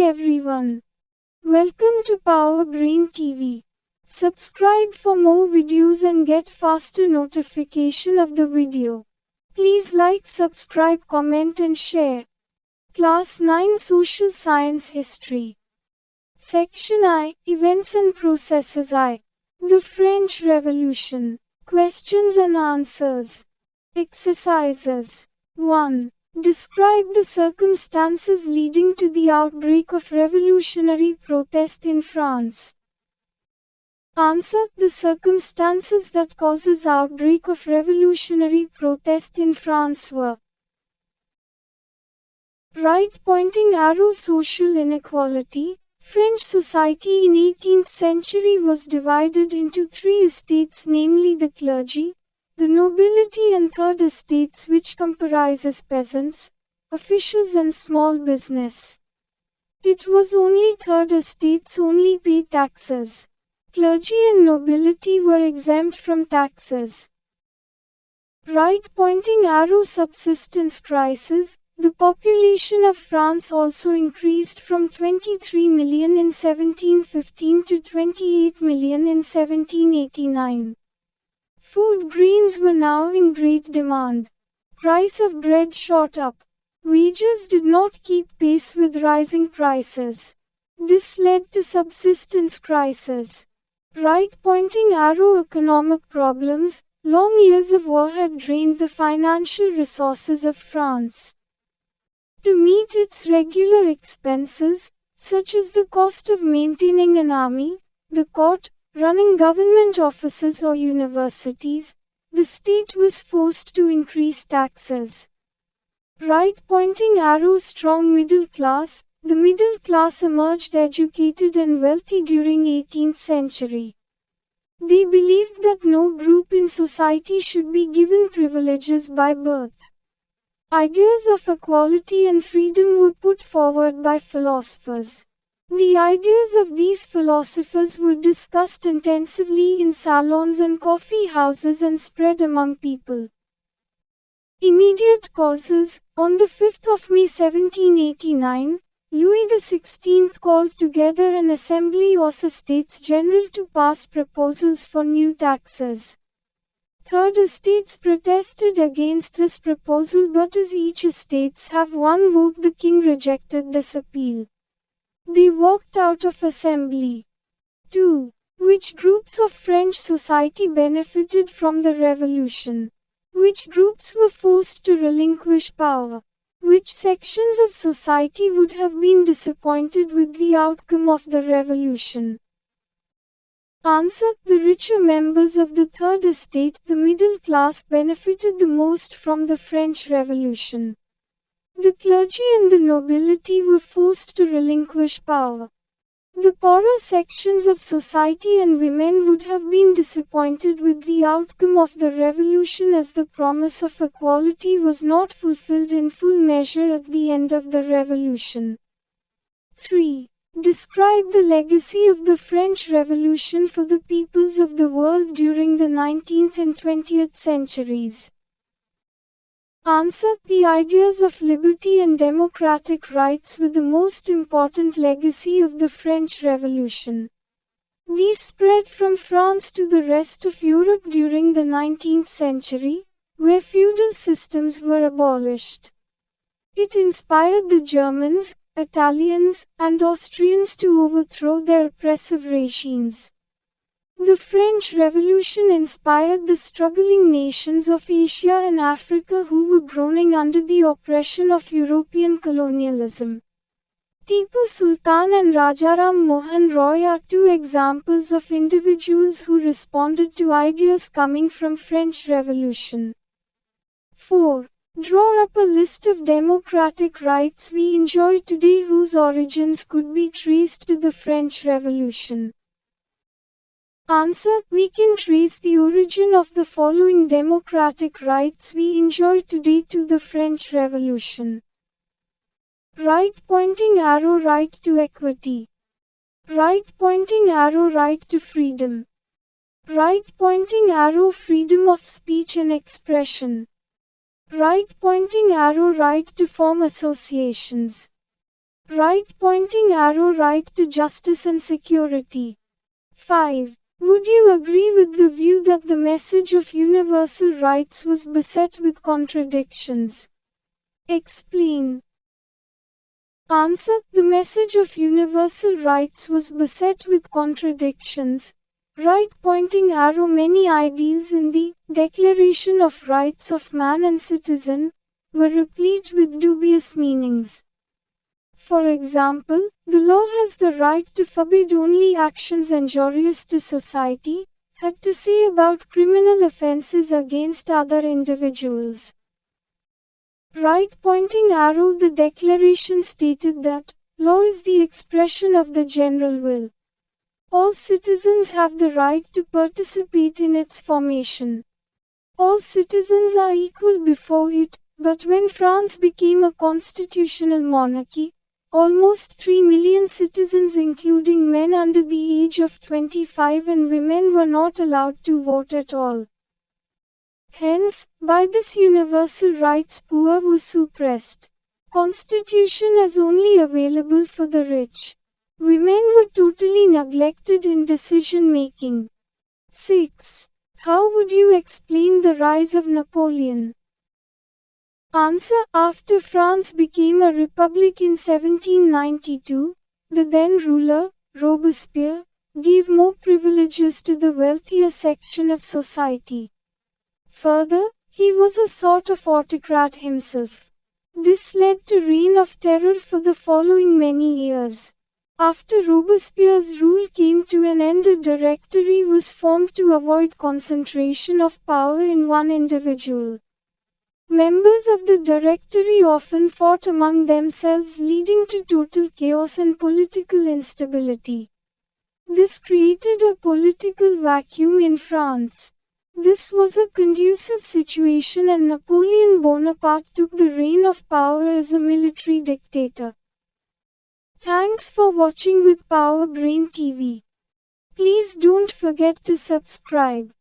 everyone. Welcome to Power Brain TV. Subscribe for more videos and get faster notification of the video. Please like, subscribe, comment and share. Class 9 Social Science History. Section I, Events and Processes I. The French Revolution. Questions and answers. Exercises. 1. Describe the circumstances leading to the outbreak of revolutionary protest in France. Answer. The circumstances that causes outbreak of revolutionary protest in France were: right pointing arrow. Social inequality. French society in 18th century was divided into three estates, namely the clergy, the nobility and third estates, which comprises peasants, officials and small business. It was only third estates only paid taxes. Clergy and nobility were exempt from taxes. Right pointing arrow. Subsistence crisis. The population of France also increased from 23 million in 1715 to 28 million in 1789. Food grains were now in great demand. Price of bread shot up. Wages did not keep pace with rising prices. This led to subsistence crisis. Right pointing arrow. Economic problems. Long years of war had drained the financial resources of France. To meet its regular expenses, such as the cost of maintaining an army, the court, running government offices or universities, the state was forced to increase taxes. Right pointing arrow. Strong middle class. The middle class emerged educated and wealthy during 18th century. They believed that no group in society should be given privileges by birth. Ideas of equality and freedom were put forward by philosophers. The ideas of these philosophers were discussed intensively in salons and coffee houses and spread among people. Immediate causes. On the 5th of May 1789, Louis XVI called together an assembly or Estates General to pass proposals for new taxes. Third estates protested against this proposal, but as each estates have one vote, the king rejected this appeal. They walked out of assembly. 2. Which groups of French society benefited from the revolution? Which groups were forced to relinquish power? Which sections of society would have been disappointed with the outcome of the revolution? Answer. The richer members of the third estate, the middle class, benefited the most from the French Revolution. The clergy and the nobility were forced to relinquish power. The poorer sections of society and women would have been disappointed with the outcome of the revolution, as the promise of equality was not fulfilled in full measure at the end of the revolution. 3. Describe the legacy of the French Revolution for the peoples of the world during the 19th and 20th centuries. Answer. The ideas of liberty and democratic rights were the most important legacy of the French Revolution. These spread from France to the rest of Europe during the 19th century, where feudal systems were abolished. It inspired the Germans, Italians, and Austrians to overthrow their oppressive regimes. The French Revolution inspired the struggling nations of Asia and Africa who were groaning under the oppression of European colonialism. Tipu Sultan and Rajaram Mohan Roy are two examples of individuals who responded to ideas coming from French Revolution. 4. Draw up a list of democratic rights we enjoy today whose origins could be traced to the French Revolution. Answer. We can trace the origin of the following democratic rights we enjoy today to the French Revolution. Right pointing arrow. Right to equity. Right pointing arrow. Right to freedom. Right pointing arrow. Freedom of speech and expression. Right pointing arrow. Right to form associations. Right pointing arrow right to justice and security. 5. Would you agree with the view that the message of universal rights was beset with contradictions? Explain. Answer. The message of universal rights was beset with contradictions. Right pointing arrow. Many ideals in the Declaration of Rights of Man and Citizen were replete with dubious meanings. For example, the law has the right to forbid only actions injurious to society, had to say about criminal offenses against other individuals. Right pointing arrow. The declaration stated that, law is the expression of the general will. All citizens have the right to participate in its formation. All citizens are equal before it, but when France became a constitutional monarchy, almost 3 million citizens including men under the age of 25 and women were not allowed to vote at all. Hence, by this universal rights poor was suppressed. Constitution is only available for the rich. Women were totally neglected in decision making. 6. How would you explain the rise of Napoleon? Answer. After France became a republic in 1792, the then ruler, Robespierre, gave more privileges to the wealthier section of society. Further, he was a sort of autocrat himself. This led to reign of terror for the following many years. After Robespierre's rule came to an end, a directory was formed to avoid concentration of power in one individual. Members of the directory often fought among themselves, leading to total chaos and political instability. This created a political vacuum in France. This was a conducive situation and Napoleon Bonaparte took the reign of power as a military dictator. Thanks for watching with Power Brain TV. Please don't forget to subscribe.